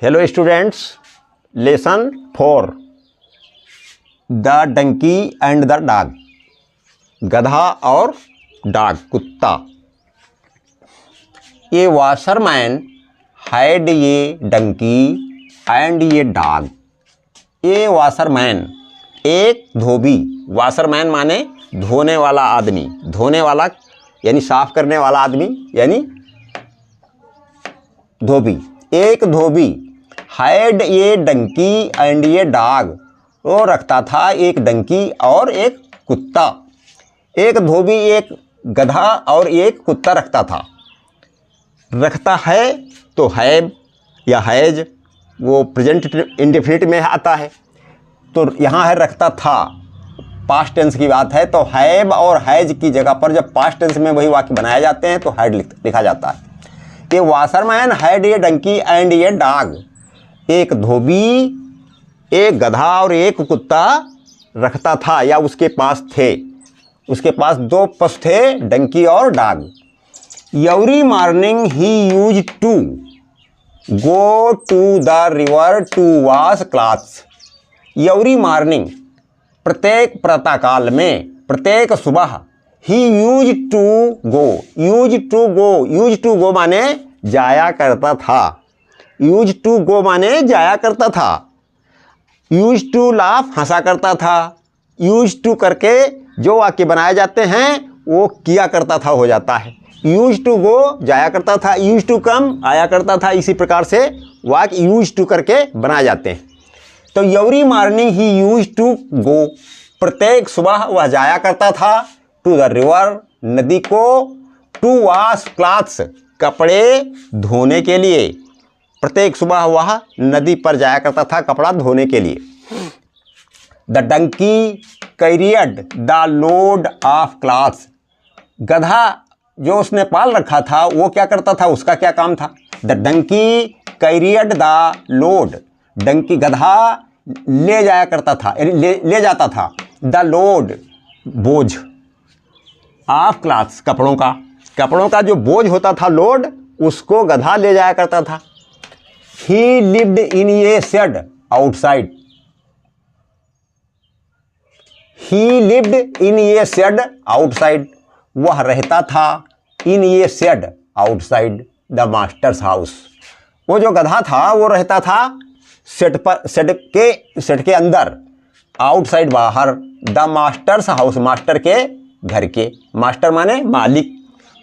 Hello students, lesson 4 the donkey and the dog. गधा और dog, कुत्ता। ये वाशरमैन हैड ये डंकी एंड ये डॉग। ये वाशरमैन एक धोबी, वाशरमैन माने धोने वाला आदमी, धोने वाला यानी साफ करने वाला आदमी यानी धोबी। एक धोबी हैड ये डंकी एंड ये डॉग, वो रखता था एक डंकी और एक कुत्ता। एक धोबी एक गधा और एक कुत्ता रखता था। रखता है तो हैव या हैज, वो प्रेजेंट इंडेफिनिट में आता है, तो यहाँ है रखता था, पास्ट टेंस की बात है, तो हैव और हैज की जगह पर जब पास्ट टेंस में वही वाक्य बनाए जाते हैं तो हैड लिखा जाता है। ये वाशरमैन हैड ये डंकी एंड ये डॉग। एक धोबी एक गधा और एक कुत्ता रखता था या उसके पास थे। उसके पास दो पशु थे, डंकी और dog. Every morning he use to go to the river to wash clothes. Every morning, प्रत्येक प्रातःकाल में, प्रत्येक सुबह, he use to go, use to go, use to go माने जाया करता था। यूज टू गो माने जाया करता था। यूज टू लाफ, हंसा करता था। यूज टू करके जो वाक्य बनाए जाते हैं वो किया करता था हो जाता है। यूज टू गो जाया करता था, यूज टू कम आया करता था। इसी प्रकार से वाक्य यूज टू करके बनाए जाते हैं। तो every morning he use to go, प्रत्येक सुबह वह जाया करता था, टू द रिवर, नदी को, टू वॉश क्लॉथ्स, कपड़े धोने के लिए। प्रत्येक सुबह वह नदी पर जाया करता था कपड़ा धोने के लिए। The donkey carried the load of clothes. गधा जो उसने पाल रखा था वो क्या करता था, उसका क्या काम था। The donkey carried the load, donkey गधा ले जाया करता था, ले जाता था, द लोड बोझ, ऑफ क्लॉथ्स कपड़ों का, कपड़ों का जो बोझ होता था लोड, उसको गधा ले जाया करता था। He lived in a shed outside. He lived in a shed outside, वह रहता था in a shed outside the master's house. वो जो गधा था वो रहता था शेड पर, शेड के अंदर, आउटसाइड बाहर, द मास्टर्स हाउस, मास्टर के घर के। मास्टर माने मालिक,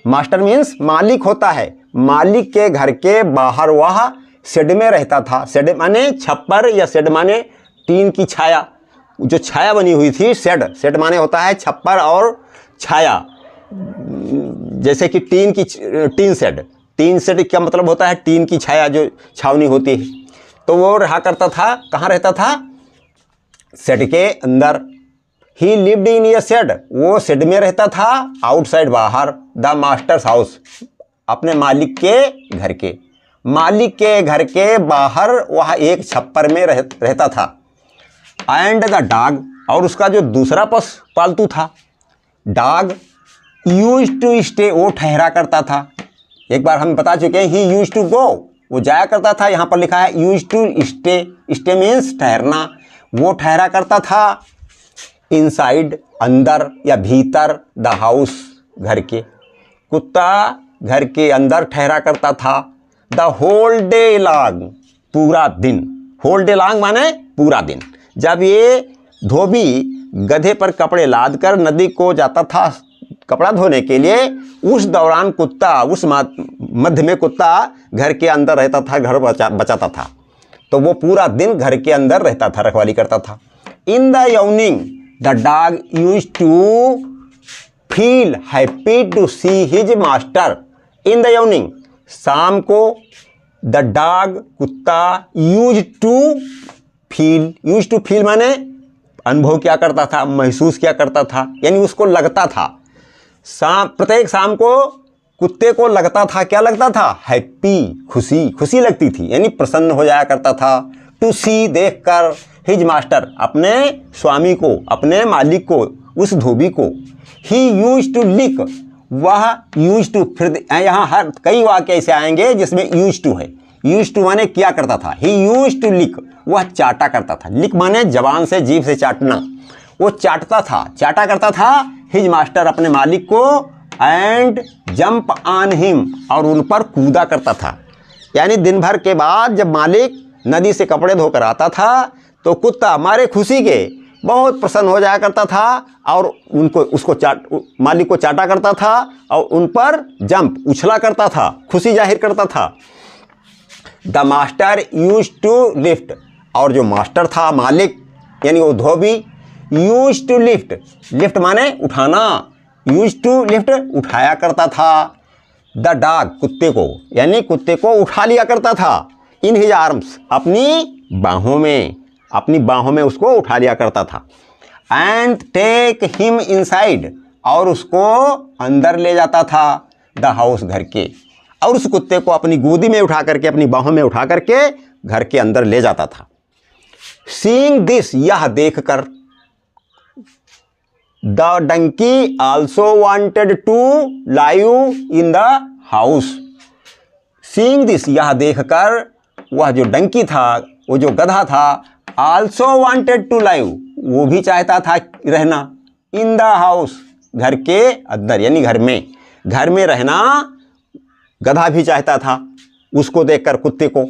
मास्टर मीन्स मालिक होता है। मालिक के घर के बाहर वह शेड में रहता था। शेड माने छप्पर या शेड माने टीन की छाया, जो छाया बनी हुई थी। शेड, शेड माने होता है छप्पर और छाया, जैसे कि टीन शेड। टीन शेड क्या मतलब होता है, टीन की छाया जो छावनी होती है। तो वो रहा करता था, कहाँ रहता था, शेड के अंदर। He lived in a shed, वो शेड में रहता था, आउटसाइड बाहर, द मास्टर्स हाउस, अपने मालिक के घर के। मालिक के घर के बाहर वह एक छप्पर में रहता था। एंड द डॉग, और उसका जो दूसरा पशु पालतू था डॉग, यूज टू स्टे, वो ठहरा करता था। एक बार हम बता चुके हैं, ही यूज टू गो, वो जाया करता था। यहाँ पर लिखा है use to stay, stay means ठहरना। वो ठहरा करता था इनसाइड, अंदर या भीतर, द हाउस, घर के। कुत्ता घर के अंदर ठहरा करता था। द होल डे लॉन्ग, पूरा दिन। होल डे लॉन्ग माने पूरा दिन। जब ये धोबी गधे पर कपड़े लाद कर नदी को जाता था कपड़ा धोने के लिए, उस दौरान कुत्ता, उस मध्य में कुत्ता घर के अंदर रहता था, घर बचाता था। तो वो पूरा दिन घर के अंदर रहता था, रखवाली करता था। In the evening the dog use to feel happy to see his master. In the evening, शाम को, द डॉग कुत्ता, use to feel, use to feel माने अनुभव क्या करता था, महसूस क्या करता था, यानी उसको लगता था। प्रत्येक शाम को कुत्ते को लगता था, क्या लगता था, हैप्पी, खुशी, खुशी लगती थी, यानी प्रसन्न हो जाया करता था। टू सी, देखकर, हिज मास्टर, अपने स्वामी को, अपने मालिक को, उस धोबी को। ही यूज टू लिक, वह यूज टू, फिर यहाँ हर कई वाक्य ऐसे आएंगे जिसमें यूज टू है। यूज टू माने किया करता था, ही यूज टू लिक, वह चाटा करता था, लिक माने जबान से जीभ से चाटना, वो चाटता था, चाटा करता था हिज मास्टर अपने मालिक को, एंड जंप ऑन हिम और उन पर कूदा करता था। यानी दिन भर के बाद जब मालिक नदी से कपड़े धोकर आता था तो कुत्ता मारे खुशी के बहुत प्रसन्न हो जाया करता था और मालिक को चाटा करता था और उन पर जंप उछला करता था, खुशी जाहिर करता था। The master use to lift, और जो मास्टर था मालिक यानी वो धोबी, यूज टू लिफ्ट, लिफ्ट माने उठाना, यूज टू लिफ्ट उठाया करता था। द डॉग, कुत्ते को, यानी कुत्ते को उठा लिया करता था, इन हिज आर्म्स, अपनी बाहों में उसको उठा लिया करता था। एंड टेक हिम इनसाइड, और उसको अंदर ले जाता था, द हाउस, घर के, और उस कुत्ते को अपनी गोदी में उठा करके, अपनी बाहों में उठा करके घर के अंदर ले जाता था। सीइंग दिस, यह देखकर, the donkey also wanted to live in the house. Seeing this, यह देखकर वह जो डंकी था, वो जो गधा था, आल्सो वांटेड टू लाइव, वो भी चाहता था रहना, इन द हाउस, घर के अंदर, यानी घर में रहना गधा भी चाहता था, उसको देखकर, कुत्ते को।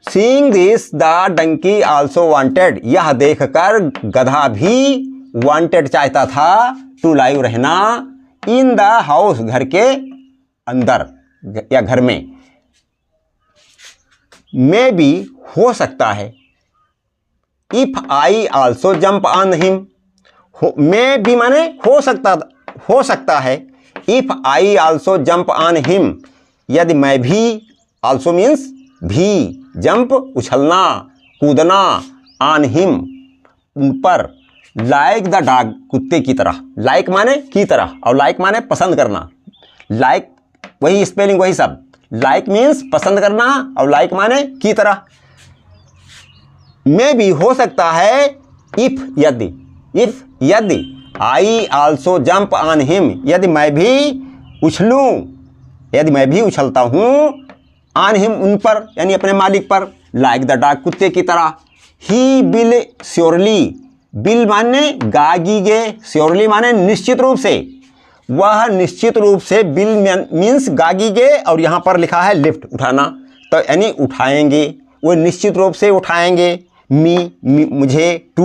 Seeing this the donkey also wanted, यह देखकर गधा भी वांटेड चाहता था, टू लाइव रहना, इन द हाउस, घर के अंदर या घर में। मे बी, हो सकता है, if I also jump on him, may be माने हो सकता है, if I also jump on him, यदि मैं भी, आल्सो मीन्स भी, जंप उछलना कूदना, ऑन हिम उन पर, लाइक द डॉग, कुत्ते की तरह, लाइक माने की तरह और लाइक माने पसंद करना, लाइक वही स्पेलिंग वही शब्द, लाइक मीन्स पसंद करना और लाइक माने की तरह। मे भी, हो सकता है, इफ यदि I also jump on him, यदि मैं भी उछलता हूँ, ऑन हिम उन पर, यानी अपने मालिक पर, लाइक द डॉग, कुत्ते की तरह। ही विल श्योरली, बिल माने गागीगे, श्योरली माने निश्चित रूप से, वह निश्चित रूप से, बिल मीन्स गागीगे और यहाँ पर लिखा है लिफ्ट, उठाना, तो यानी उठाएंगे, वो निश्चित रूप से उठाएंगे, मुझे, टू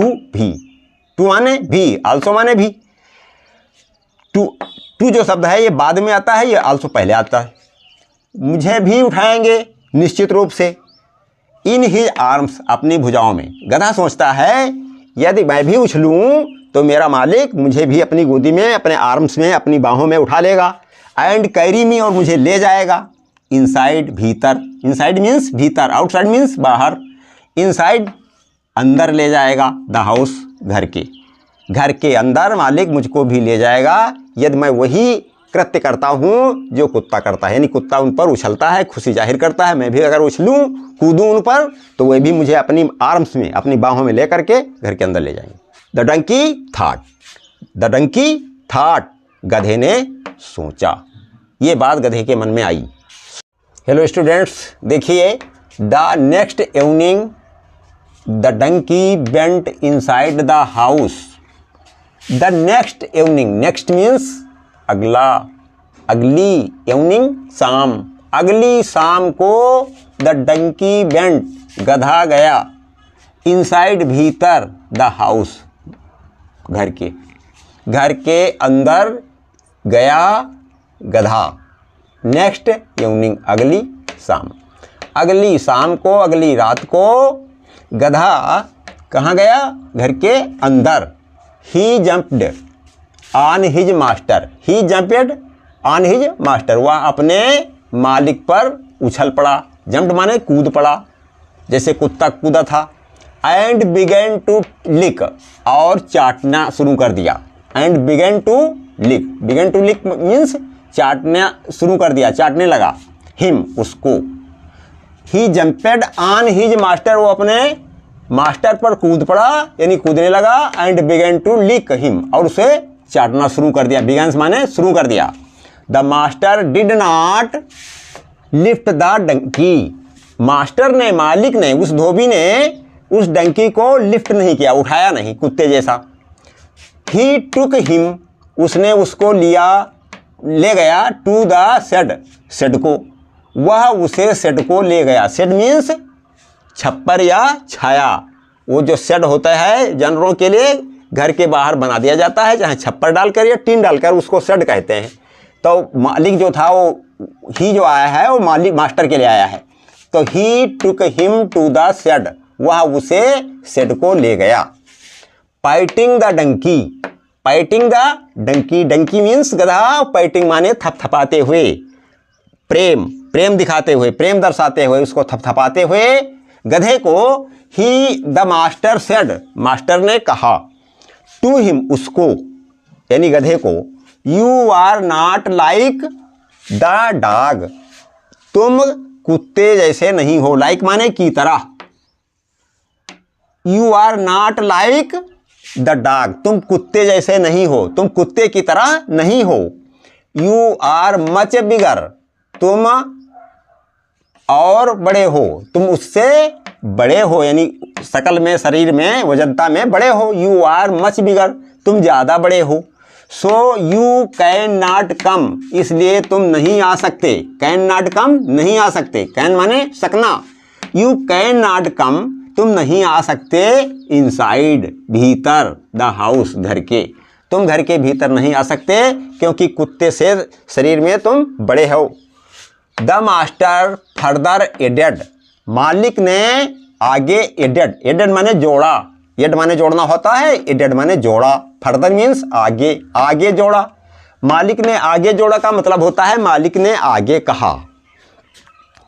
माने भी, आल्सो माने भी, टू जो शब्द है ये बाद में आता है, ये आल्सो पहले आता है, मुझे भी उठाएंगे निश्चित रूप से, इन हिज आर्म्स, अपनी भुजाओं में। गधा सोचता है यदि मैं भी उछलूं तो मेरा मालिक मुझे भी अपनी गोदी में, अपने आर्म्स में, अपनी बाहों में उठा लेगा, एंड कैरी मी, और मुझे ले जाएगा, इनसाइड, भीतर, इनसाइड मीन्स भीतर, आउटसाइड मीन्स बाहर, इनसाइड अंदर ले जाएगा, द हाउस, घर के अंदर मालिक मुझको भी ले जाएगा, यदि मैं वही कृत्य करता हूँ जो कुत्ता करता है, यानी कुत्ता उन पर उछलता है, खुशी जाहिर करता है, मैं भी अगर उछलूँ कूदूँ उन पर तो वह भी मुझे अपनी आर्म्स में, अपनी बाहों में ले करके घर के अंदर ले जाएंगे। द डंकी थाट, गधे ने सोचा, ये बात गधे के मन में आई। हेलो स्टूडेंट्स, देखिए, the next evening the donkey went inside the house. The next evening, next means अगला, अगली, इवनिंग शाम, अगली शाम को, द डंकी वेंट, गधा गया, इनसाइड भीतर, द हाउस, घर के अंदर गया गधा। नेक्स्ट इवनिंग, अगली शाम को, अगली रात को गधा कहाँ गया? घर के अंदर। He jumped on his master, he jumped on his master, वह अपने मालिक पर उछल पड़ा। जंप्ड माने कूद पड़ा, जैसे कुत्ता कूदा था। एंड बिगेन टू लिक, और चाटना शुरू कर दिया। And began to lick means चाटना शुरू कर दिया, चाटने लगा। हिम, उसको। He jumped on his master, वो अपने मास्टर पर कूद पड़ा, यानी कूदने लगा। And began to lick him, और उसे चाटना शुरू कर दिया। बिगेन्स माने शुरू कर दिया। The master did not lift the donkey, master ने, मालिक ने, उस धोबी ने उस डंकी को लिफ्ट नहीं किया, उठाया नहीं, कुत्ते जैसा। ही टुक हिम, उसने उसको ले गया, टू द शेड, शेड को, वह उसे शेड को ले गया। शेड मीन्स छप्पर या छाया। वो जो शेड होता है जानवरों के लिए घर के बाहर बना दिया जाता है, चाहे छप्पर डालकर या टीन डालकर, उसको शेड कहते हैं। तो मालिक जो था वो, ही जो आया है वो मालिक मास्टर के लिए आया है। तो he took him to the shed, वह उसे शेड को ले गया। Patting the donkey, patting the donkey, donkey means गधा, पाइटिंग माने थपथपाते हुए, प्रेम, प्रेम दिखाते हुए, प्रेम दर्शाते हुए, उसको थपथपाते हुए गधे को। He the master said, master ने कहा, टू हिम, उसको यानी गधे को, you are not like the dog, तुम कुत्ते जैसे नहीं हो। लाइक माने की तरह, you are not like the dog, तुम कुत्ते जैसे नहीं हो, तुम कुत्ते की तरह नहीं हो। यू आर मच बिगर, तुम और बड़े हो, तुम उससे बड़े हो, यानी शकल में, शरीर में, वजनता में बड़े हो। यू आर मच बिगर, तुम ज़्यादा बड़े हो। So you can not come, इसलिए तुम नहीं आ सकते। कैन नॉट कम, नहीं आ सकते, कैन माने सकना। यू कैन नॉट कम, तुम नहीं आ सकते, इनसाइड, भीतर, द हाउस, घर के, तुम घर के भीतर नहीं आ सकते क्योंकि कुत्ते से शरीर में तुम बड़े हो। द मास्टर फर्दर एडेड, मालिक ने आगे एडेड, एडेड माने जोड़ा, एड माने जोड़ना होता है, एडेड माने जोड़ा, फर्दर मीन्स आगे, आगे जोड़ा। मालिक ने आगे जोड़ा का मतलब होता है मालिक ने आगे कहा।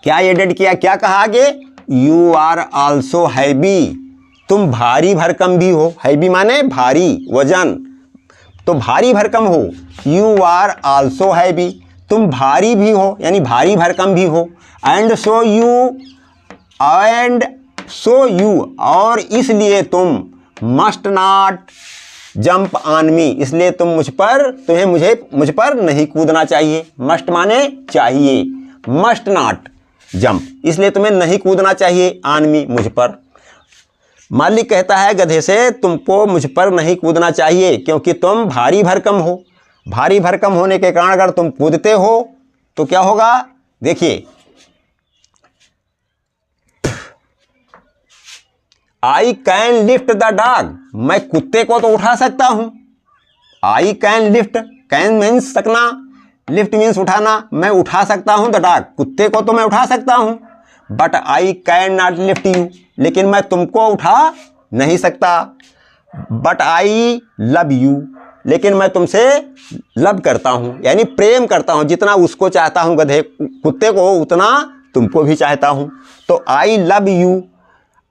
क्या एडेड किया, क्या कहा आगे? यू आर आल्सो हैवी, तुम भारी भरकम भी हो। हैवी माने भारी, वजन, तो भारी भरकम हो। यू आर आल्सो हैवी, तुम भारी भी हो, यानी भारी भरकम भी हो। एंड सो यू, और इसलिए तुम, must not jump on me, इसलिए तुम मुझ पर नहीं कूदना चाहिए। मस्ट माने चाहिए, मस्ट नॉट जंप, इसलिए तुम्हें नहीं कूदना चाहिए, ऑन मी, मुझ पर। मालिक कहता है गधे से, तुमको मुझ पर नहीं कूदना चाहिए क्योंकि तुम भारी भरकम हो। भारी भरकम होने के कारण अगर तुम कूदते हो तो क्या होगा, देखिए, I can lift the dog, मैं कुत्ते को तो उठा सकता हूं। I can lift, can means सकना, लिफ्ट मीन्स उठाना, मैं उठा सकता हूं द डॉग, कुत्ते को तो मैं उठा सकता हूं। But I can not lift you, लेकिन मैं तुमको उठा नहीं सकता। बट आई लव यू, लेकिन मैं तुमसे लव करता हूं, यानी प्रेम करता हूं। जितना उसको चाहता हूं गधे कुत्ते को, उतना तुमको भी चाहता हूं। तो I love you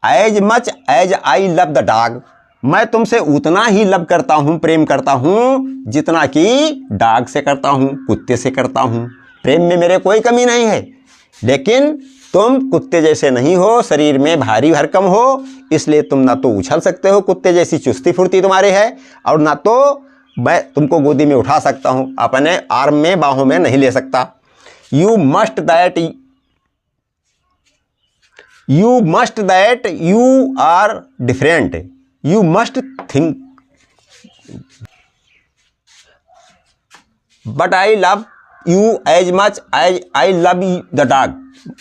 as much as I love the dog, मैं तुमसे उतना ही लव करता हूं, प्रेम करता हूं, जितना कि डॉग से करता हूं, कुत्ते से करता हूं। प्रेम में मेरे कोई कमी नहीं है, लेकिन तुम कुत्ते जैसे नहीं हो, शरीर में भारी भरकम हो, इसलिए तुम ना तो उछल सकते हो, कुत्ते जैसी चुस्ती फुर्ती तुम्हारे है, और ना तो मैं तुमको गोदी में उठा सकता हूं, अपने आर्म में, बाहों में नहीं ले सकता। You must that you are different, you must think, but I love you as much as I love the dog,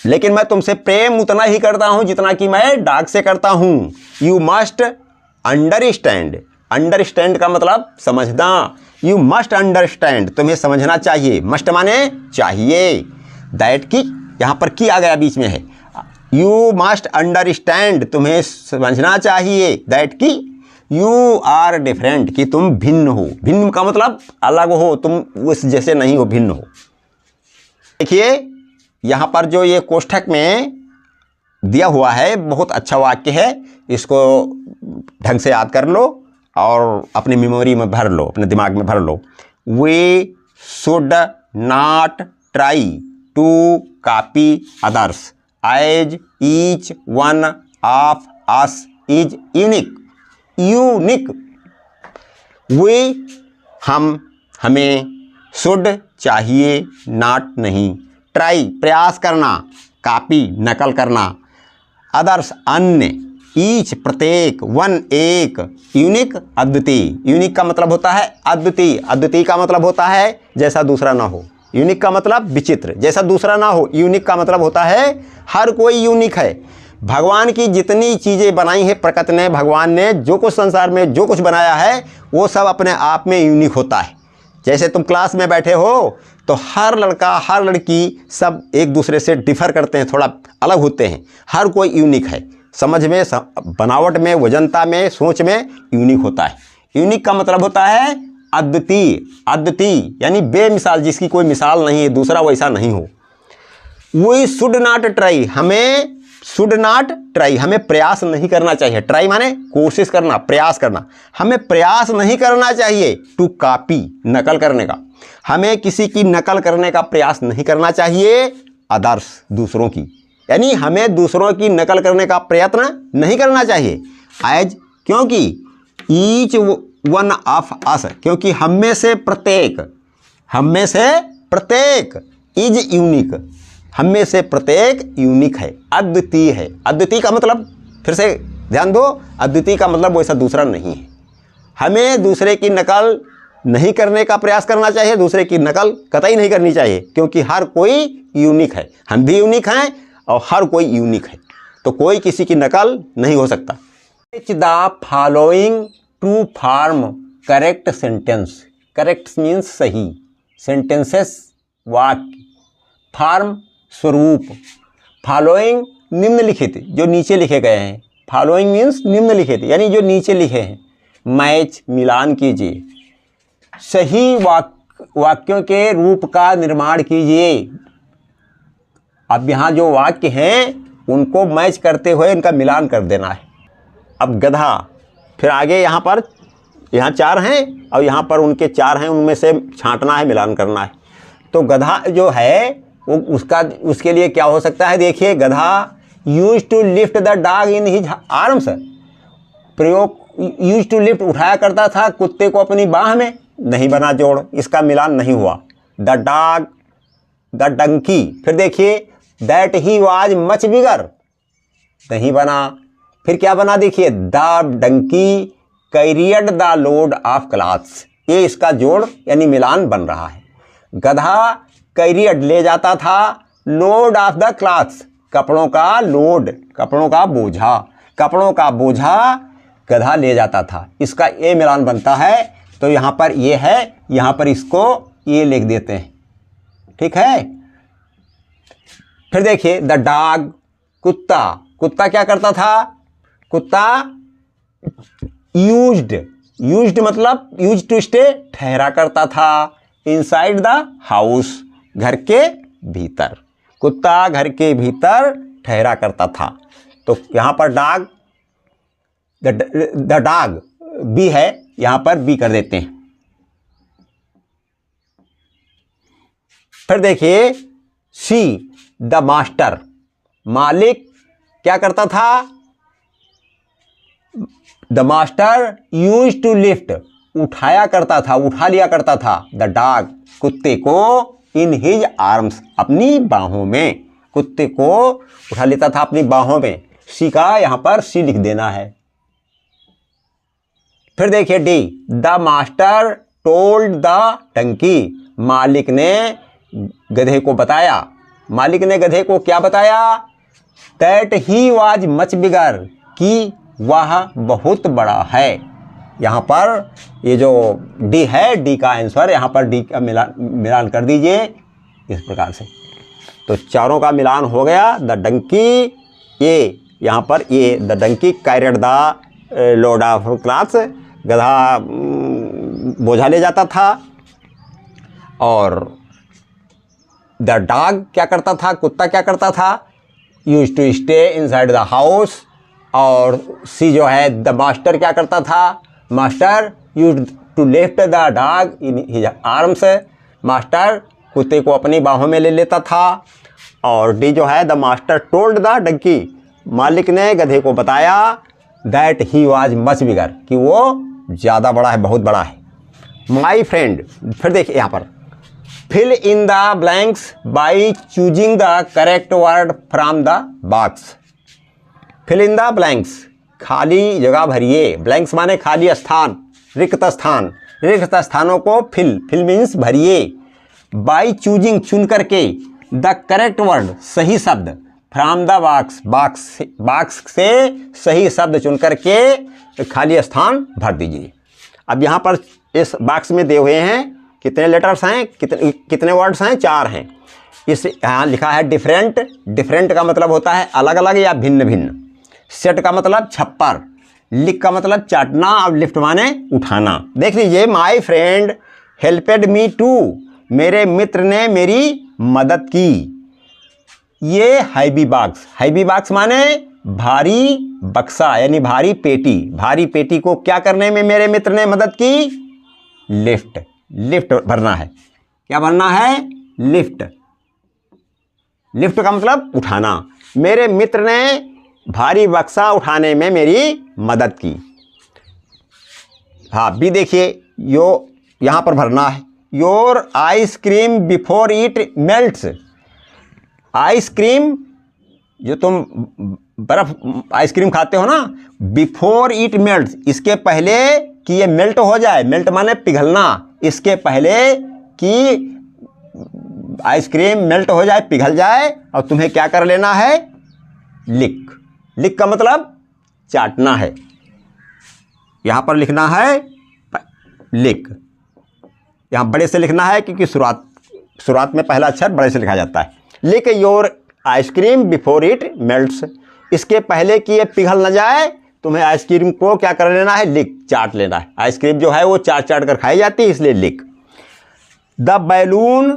लेकिन मैं तुमसे प्रेम उतना ही करता हूं जितना कि मैं डॉग से करता हूं। यू मस्ट अंडरस्टैंड, अंडरस्टैंड का मतलब समझना। यू मस्ट अंडरस्टैंड, तुम्हें समझना चाहिए। मस्ट माने चाहिए, दैट की यहां पर की आ गया बीच में है। यू मस्ट अंडरस्टैंड, तुम्हें समझना चाहिए, दैट की यू आर डिफरेंट, कि तुम भिन्न हो। भिन्न का मतलब अलग हो, तुम उस जैसे नहीं हो, भिन्न हो। देखिए यहाँ पर जो ये कोष्ठक में दिया हुआ है, बहुत अच्छा वाक्य है, इसको ढंग से याद कर लो और अपनी मेमोरी में भर लो, अपने दिमाग में भर लो। We should not try to copy others as each one of us is unique, unique. हमें शुड चाहिए, नॉट नहीं, ट्राई प्रयास करना, कॉपी नकल करना, अदर्स अन्य, ईच प्रत्येक, वन एक, यूनिक अद्वितीय। यूनिक का मतलब होता है अद्वितीय, अद्वितीय का मतलब होता है जैसा दूसरा ना हो। यूनिक का मतलब विचित्र, जैसा दूसरा ना हो। यूनिक का मतलब होता है हर कोई यूनिक है। भगवान की जितनी चीज़ें बनाई हैं प्रकृति ने, भगवान ने जो कुछ संसार में जो कुछ बनाया है वो सब अपने आप में यूनिक होता है। जैसे तुम क्लास में बैठे हो तो हर लड़का हर लड़की सब एक दूसरे से डिफ़र करते हैं, थोड़ा अलग होते हैं। हर कोई यूनिक है, समझ में, बनावट में, वजनता में, सोच में यूनिक होता है। यूनिक का मतलब होता है अद्वितीय, अद्वितीय यानी बेमिसाल, जिसकी कोई मिसाल नहीं है, दूसरा वैसा नहीं हो। वी शुड नॉट ट्राई, हमें शुड नॉट ट्राई, हमें प्रयास नहीं करना चाहिए। ट्राई माने कोशिश करना, प्रयास करना। हमें प्रयास नहीं करना चाहिए टू कॉपी, नकल करने का। हमें किसी की नकल करने का प्रयास नहीं करना चाहिए, अदर्स, दूसरों की, यानी हमें दूसरों की नकल करने का प्रयत्न नहीं करना चाहिए। एज, क्योंकि ईच वन ऑफ अस, क्योंकि हम में से प्रत्येक, हम में से प्रत्येक इज यूनिक, हम में से प्रत्येक यूनिक है, अद्वितीय है। अद्वितीय का मतलब, फिर से ध्यान दो, अद्वितीय का मतलब वैसा दूसरा नहीं है। हमें दूसरे की नकल नहीं करने का प्रयास करना चाहिए, दूसरे की नकल कतई नहीं करनी चाहिए, क्योंकि हर कोई यूनिक है। हम भी यूनिक हैं और हर कोई यूनिक है, तो कोई किसी की नकल नहीं हो सकता। Match the following to form correct sentence. Correct means सही, सेंटेंसेस वाक्य, फॉर्म स्वरूप, फॉलोइंग निम्नलिखित, जो नीचे लिखे गए हैं। फॉलोइंग मीन्स निम्नलिखित, यानी जो नीचे लिखे हैं। मैच, मिलान कीजिए, सही वाक्यों के रूप का निर्माण कीजिए। अब यहाँ जो वाक्य हैं उनको मैच करते हुए इनका मिलान कर देना है। अब गधा, फिर आगे यहाँ पर, यहाँ 4 हैं और यहाँ पर उनके 4 हैं, उनमें से छांटना है, मिलान करना है। तो गधा जो है वो उसके लिए क्या हो सकता है, देखिए, गधा use to lift the dog in his arms, प्रयोग, यूज टू लिफ्ट, उठाया करता था कुत्ते को अपनी बाह में, नहीं बना जोड़, इसका मिलान नहीं हुआ। द डॉग, द डंकी, फिर देखिए that he was much bigger, नहीं बना। फिर क्या बना, देखिए, the donkey carried the load of clothes, ये इसका जोड़ यानी मिलान बन रहा है। गधा कैरियड ले जाता था, लोड ऑफ द क्लॉथ्स, कपड़ों का लोड, कपड़ों का बोझा, कपड़ों का बोझा गधा ले जाता था, इसका ये मिलान बनता है। तो यहाँ पर ये है, यहाँ पर इसको ये लिख देते हैं, ठीक है। फिर देखिए द डॉग, कुत्ता, कुत्ता क्या करता था, कुत्ता यूज्ड, यूज्ड मतलब यूज टू स्टे, ठहरा करता था, इनसाइड द हाउस, घर के भीतर, कुत्ता घर के भीतर ठहरा करता था। तो यहाँ पर डॉग, द डॉग बी है, यहाँ पर बी कर देते हैं। फिर देखिए सी, द मास्टर, मालिक क्या करता था, the master use to lift, उठाया करता था, उठा लिया करता था, द डॉग, कुत्ते को, इन हिज आर्म्स, अपनी बाहों में, कुत्ते को उठा लेता था अपनी बाहों में। सी का यहाँ पर सी लिख देना है। फिर देखिए D, the master told the donkey, मालिक ने गधे को बताया, मालिक ने गधे को क्या बताया, that he was much bigger, कि वह बहुत बड़ा है। यहाँ पर ये जो डी है, डी का आंसर, यहाँ पर डी का मिलान कर दीजिए इस प्रकार से। तो चारों का मिलान हो गया। द डंकी, ये यहाँ पर ये the donkey carried the load of clothes, गधा बोझा ले जाता था, और द डॉग क्या करता था, कुत्ता क्या करता था, use to stay inside the house, और सी जो है द मास्टर क्या करता था, master use to lift the dog in his arms, master कुत्ते को अपनी बाहों में ले लेता था, और डी जो है the master told the donkey, मालिक ने गधे को बताया, that he was much bigger, कि वो ज़्यादा बड़ा है, बहुत बड़ा है। माई फ्रेंड, फिर देखिए यहाँ पर fill in the blanks by choosing the correct word from the box. Fill in the blanks, खाली जगह भरिए। ब्लैंक्स माने खाली स्थान, रिक्त स्थान। रिक्त स्थानों को फिल मीन्स भरिए। बाई चूजिंग, चुन करके, द करेक्ट वर्ड, सही शब्द, फ्रॉम द बॉक्स से सही शब्द चुन करके खाली स्थान भर दीजिए। अब यहाँ पर इस बॉक्स में दिए हुए हैं कितने लेटर्स हैं, कितने वर्ड्स हैं, 4 हैं। इस यहाँ लिखा है डिफरेंट। डिफरेंट का मतलब होता है अलग अलग या भिन्न भिन्न। सेट का मतलब छप्पर, लिक का मतलब चाटना, और लिफ्ट माने उठाना। देख लीजिए, माई फ्रेंड हेल्पेड मी टू, मेरे मित्र ने मेरी मदद की। ये हैवी बॉक्स माने भारी बक्सा, यानी भारी पेटी। भारी पेटी को क्या करने में मेरे मित्र ने मदद की? लिफ्ट भरना है। क्या भरना है? लिफ्ट। लिफ्ट का मतलब उठाना। मेरे मित्र ने भारी बक्सा उठाने में मेरी मदद की। हाँ, बी देखिए, यो यहाँ पर भरना है। Your ice cream before it melts. Ice cream, जो तुम बर्फ आइसक्रीम खाते हो ना, बिफोर इट मेल्ट्स, इसके पहले कि ये मेल्ट हो जाए। मेल्ट माने पिघलना। इसके पहले कि आइसक्रीम मेल्ट हो जाए, पिघल जाए, और तुम्हें क्या कर लेना है? लिक। लिक का मतलब चाटना है। यहाँ पर लिखना है लिक। यहाँ बड़े से लिखना है क्योंकि शुरुआत में पहला अक्षर बड़े से लिखा जाता है। Lick your ice cream before it melts. इसके पहले कि ये पिघल न जाए, तुम्हें आइसक्रीम को क्या कर लेना है? लिक, चाट लेना है। आइसक्रीम जो है वो चाट कर खाई जाती है, इसलिए lick. The balloon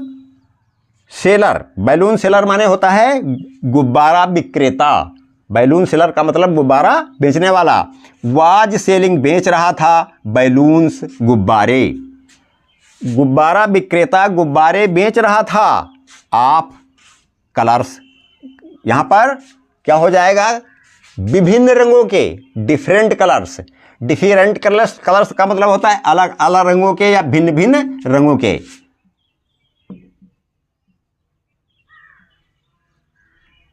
seller. Balloon seller माने होता है गुब्बारा विक्रेता। बैलून सेलर का मतलब गुब्बारा बेचने वाला। वाज सेलिंग, बेच रहा था बैलून्स, गुब्बारे। गुब्बारा विक्रेता गुब्बारे बेच रहा था। ऑफ कलर्स, यहाँ पर क्या हो जाएगा? विभिन्न रंगों के, डिफरेंट कलर्स। डिफरेंट कलर्स का मतलब होता है अलग अलग रंगों के या भिन्न भिन्न रंगों के।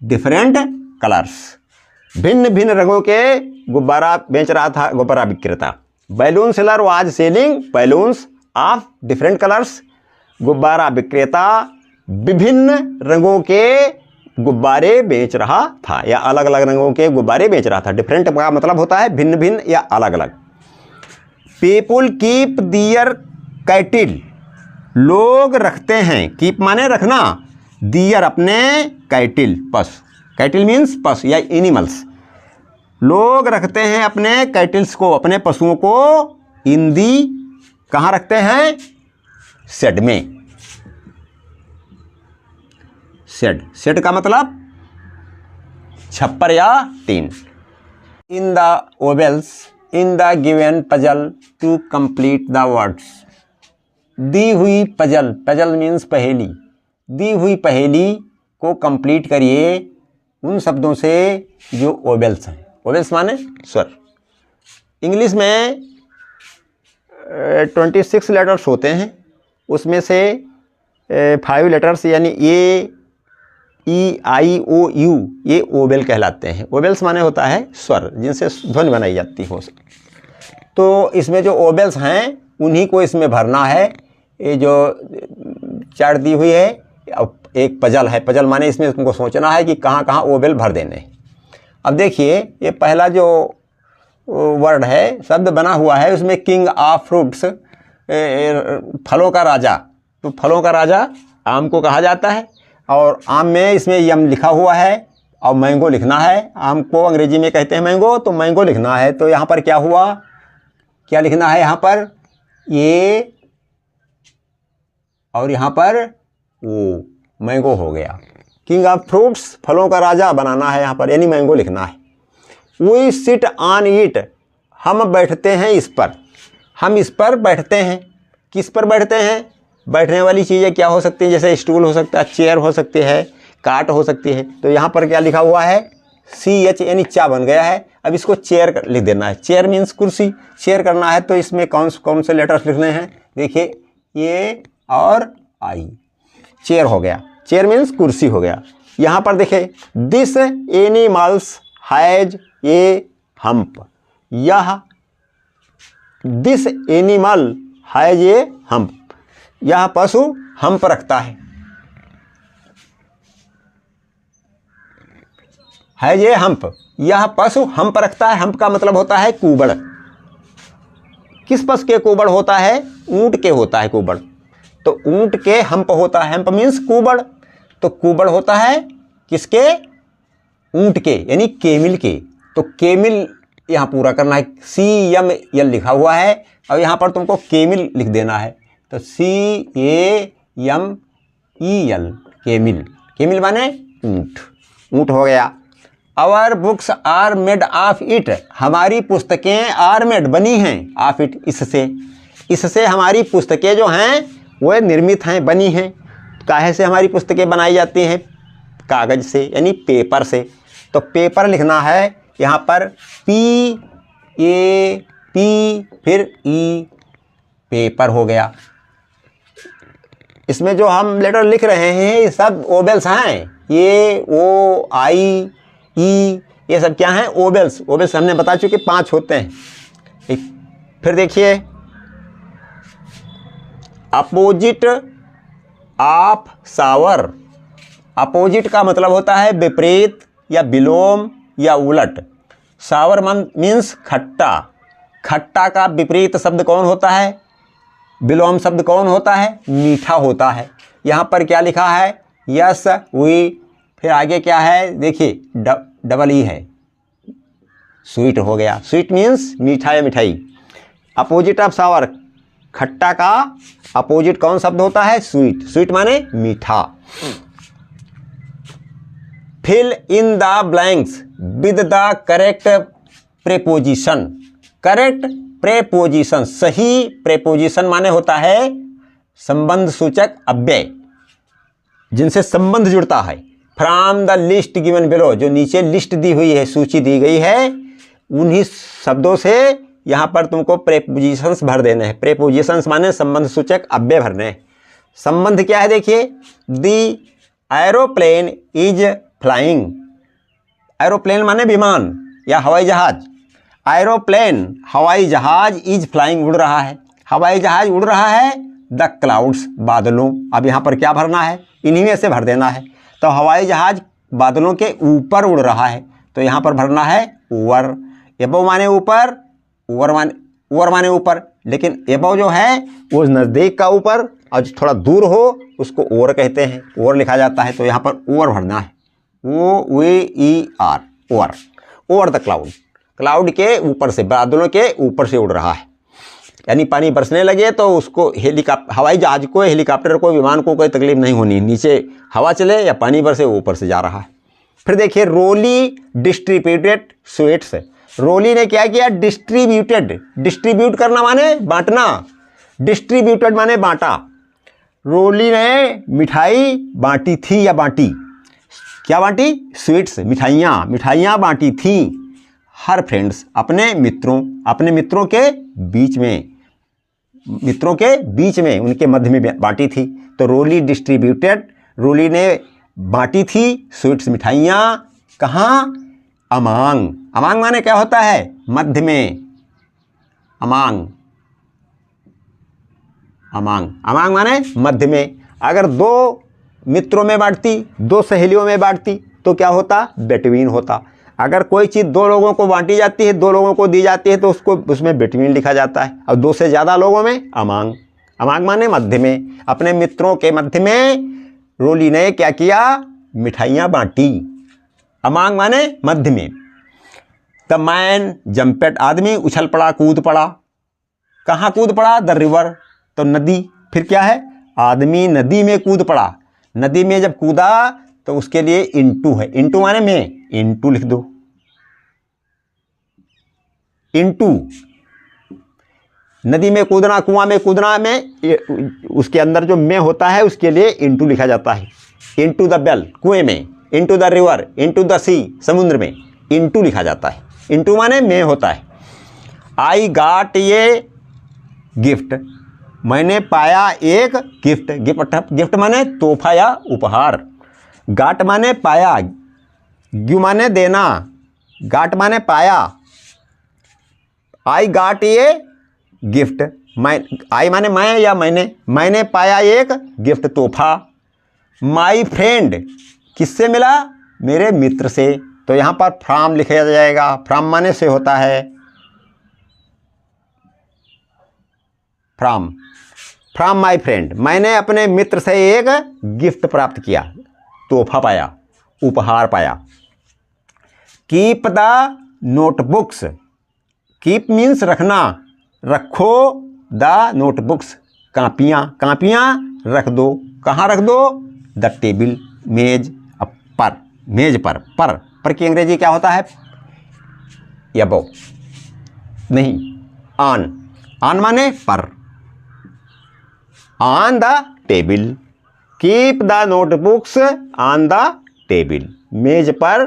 डिफरेंट कलर्स, भिन्न भिन्न रंगों के गुब्बारा बेच रहा था गुब्बारा विक्रेता। Balloon seller was selling balloons of different colours. गुब्बारा विक्रेता विभिन्न रंगों के गुब्बारे बेच रहा था, या अलग अलग रंगों के गुब्बारे बेच रहा था। डिफरेंट का मतलब होता है भिन्न भिन्न या अलग अलग। पीपुल कीप दियर कैटिल, लोग रखते हैं, कीप माने रखना, दियर अपने, कैटिल पशु, कैटिल मीन्स पशु या एनिमल्स। लोग रखते हैं अपने कैटिल्स को, अपने पशुओं को, इन दी, कहाँ रखते हैं? शेड में। शेड का मतलब छप्पर या टीन। In the vowels in the given puzzle to complete the words. दी हुई पजल मीन्स पहेली। दी हुई पहेली को कंप्लीट करिए उन शब्दों से जो ओवेल्स हैं। ओवेल्स माने स्वर। इंग्लिश में 26 लेटर्स होते हैं, उसमें से 5 लेटर्स यानी ए, ई, आई, ओ, यू, ये ओवेल कहलाते हैं। ओवेल्स माने होता है स्वर, जिनसे ध्वनि बनाई जाती हो। तो इसमें जो ओवेल्स हैं उन्हीं को इसमें भरना है। ये जो चार्ट दी हुई है, एक पजल है। पजल माने इसमें तुमको सोचना है कि कहाँ कहाँ ओवेल भर देने। अब देखिए, ये पहला जो वर्ड है, शब्द बना हुआ है, उसमें किंग ऑफ फ्रूट्स, फलों का राजा। तो फलों का राजा आम को कहा जाता है, और आम में इसमें यम लिखा हुआ है, और मैंगो लिखना है। आम को अंग्रेजी में कहते हैं मैंगो, तो मैंगो लिखना है। तो यहाँ पर क्या हुआ, क्या लिखना है? यहाँ पर ये, और यहाँ पर वो, मैंगो हो गया। किंग ऑफ फ्रूट्स, फलों का राजा बनाना है यहाँ पर, यानी मैंगो लिखना है। वी सिट ऑन इट, हम बैठते हैं इस पर। हम इस पर बैठते हैं। किस पर बैठते हैं? बैठने वाली चीज़ें क्या हो सकती हैं? जैसे स्टूल हो सकता है, चेयर हो सकती है, काट हो सकती है। तो यहाँ पर क्या लिखा हुआ है? CH यानी चा बन गया है। अब इसको चेयर लिख देना है। चेयर मीन्स कुर्सी। चेयर करना है तो इसमें कौन से लेटर्स लिखने हैं? देखिए, ए और आई। चेयर हो गया, चेयर मीन्स कुर्सी हो गया। यहाँ पर देखे this animals has a hump, यह this animal has a hump, यह पशु हम्प रखता है ये हम्प, यह पशु हम्प रखता है। हम्प का मतलब होता है कुबड़। किस पशु के कुबड़ होता है? ऊंट के होता है कुबड़। तो ऊंट के हम्प होता है, हम्प मीन्स कुबड़। तो कुबड़ होता है किसके? ऊंट के, यानी केमिल के। तो केमिल यहाँ पूरा करना है, CML लिखा हुआ है और यहाँ पर तुमको केमिल लिख देना है। तो CAMEL, केमिल। केमिल माने ऊंट, ऊंट हो गया। Our books are made of it, हमारी पुस्तकें आर मेड बनी हैं, ऑफ इट इससे, इससे हमारी पुस्तकें जो हैं वो निर्मित हैं, बनी हैं। काहे से हमारी पुस्तकें बनाई जाती हैं? कागज़ से, यानी पेपर से। तो पेपर लिखना है यहाँ पर PAP फिर E, पेपर हो गया। इसमें जो हम लेटर लिख रहे हैं ये सब ओवेल्स हैं, ये O I E ये सब क्या हैं? ओवेल्स। ओवेल्स हमने बता चुके 5 होते हैं। फिर देखिए अपोजिट ऑफ सावर, अपोजिट का मतलब होता है विपरीत या विलोम या उलट। सावर मीन्स खट्टा, खट्टा का विपरीत शब्द कौन होता है? विलोम शब्द कौन होता है? मीठा होता है। यहाँ पर क्या लिखा है? यस वी, फिर आगे क्या है देखिए डबल ई है, स्वीट हो गया। स्वीट मीन्स मीठा या मिठाई। अपोजिट ऑफ सावर, खट्टा का अपोजिट कौन शब्द होता है? स्वीट। स्वीट माने मीठा। Fill in the blanks with the correct preposition, correct preposition, सही प्रेपोजिशन माने होता है संबंध सूचक अव्यय जिनसे संबंध जुड़ता है। From the list given below, जो नीचे लिस्ट दी हुई है, सूची दी गई है, उन्हीं शब्दों से यहाँ पर तुमको प्रेपोजिशंस भर देने हैं। प्रेपोजिशंस माने संबंध सूचक अव्यय भरने हैं। संबंध क्या है देखिए, दी एरोप्लेन इज फ्लाइंग, एरोप्लेन माने विमान या हवाई जहाज। एरोप्लेन हवाई जहाज, इज फ्लाइंग उड़ रहा है, हवाई जहाज उड़ रहा है। द क्लाउड्स बादलों, अब यहाँ पर क्या भरना है? इन्हीं में से भर देना है। तो हवाई जहाज बादलों के ऊपर उड़ रहा है, तो यहाँ पर भरना है ओवर। एबव माने ऊपर, ओवर माने ऊपर, लेकिन एबव जो है वो नज़दीक का ऊपर और जो थोड़ा दूर हो उसको ओवर कहते हैं, ओवर लिखा जाता है। तो यहाँ पर ओवर भरना है, OVER, over. Over the cloud, cloud के ऊपर से, बादलों के ऊपर से उड़ रहा है। यानी पानी बरसने लगे तो उसको हवाई जहाज को, हेलीकॉप्टर को, विमान को कोई तकलीफ नहीं होनी, नीचे हवा चले या पानी बरसे वो ऊपर से जा रहा है। फिर देखिए रोली डिस्ट्रीब्यूटेड स्वीट्स, रोली ने क्या किया? डिस्ट्रीब्यूटेड, डिस्ट्रीब्यूट करना माने बांटना, डिस्ट्रीब्यूटेड माने बांटा। रोली ने मिठाई बांटी थी या बांटी, क्या बांटी? स्वीट्स, मिठाइयाँ, मिठाइयाँ बांटी थी। हर फ्रेंड्स, अपने मित्रों के बीच में, मित्रों के बीच में, उनके मध्य में बांटी थी। तो रोली डिस्ट्रीब्यूटेड, रोली ने बांटी थी स्वीट्स, मिठाइयाँ। कहाँ? अमांग, अमांग माने क्या होता है? मध्य में। अमांग, अमांग, अमांग माने मध्य में। अगर 2 मित्रों में बांटती, 2 सहेलियों में बांटती तो क्या होता? बिटवीन होता। अगर कोई चीज़ 2 लोगों को बांटी जाती है, 2 लोगों को दी जाती है तो उसको उसमें बिटवीन लिखा जाता है। और 2 से ज़्यादा लोगों में अमांग, अमांग माने मध्य में। अपने मित्रों के मध्य में रोली ने क्या किया? मिठाइयाँ बांटी। अमांग माने मध्य में। द मैन जंपेड, आदमी उछल पड़ा, कूद पड़ा। कहाँ कूद पड़ा? द रिवर, तो नदी। फिर क्या है? आदमी नदी में कूद पड़ा। नदी में जब कूदा तो उसके लिए इनटू है, इनटू माने में, इनटू लिख दो, इनटू। नदी में कूदना, कुआं में कूदना में उसके अंदर जो में होता है उसके लिए इनटू लिखा जाता है। इनटू द वेल, कुएं में। Into the river, into the sea, समुद्र में इनटू लिखा जाता है। इनटू माने में होता है। आई गॉट ये गिफ्ट, मैंने पाया एक गिफ्ट, गिफ्ट माने तोहफा या उपहार। गाट माने पाया, ग्यू माने देना, गाट माने पाया। आई गाट ये गिफ्ट, मैं, आई माने मैं या मैंने पाया एक गिफ्ट तोहफा। माई फ्रेंड किससे मिला, मेरे मित्र से। तो यहाँ पर फ्रॉम लिखा जाएगा, फ्रॉम माने से होता है, फ्रॉम माई फ्रेंड, मैंने अपने मित्र से एक गिफ्ट प्राप्त किया, तोहफा पाया, उपहार पाया। Keep the notebooks, keep means रखना, रखो, द नोटबुक्स कापियाँ, कापियाँ रख दो, कहाँ रख दो, द टेबल मेज पर, मेज पर की अंग्रेजी क्या होता है, अबव नहीं, ऑन माने पर, on the table, keep the notebooks on the table, मेज पर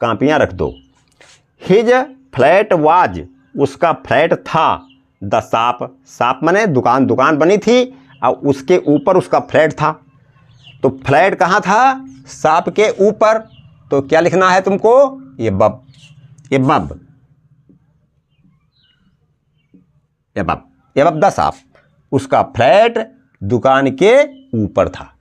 कापियाँ रख दो। हिज फ्लैट वाज, उसका फ्लैट था, द शॉप माने दुकान, दुकान बनी थी और उसके ऊपर उसका फ्लैट था। तो फ्लैट कहाँ था, शॉप के ऊपर। तो क्या लिखना है तुमको, एबव द शॉप, उसका फ्लैट दुकान के ऊपर था।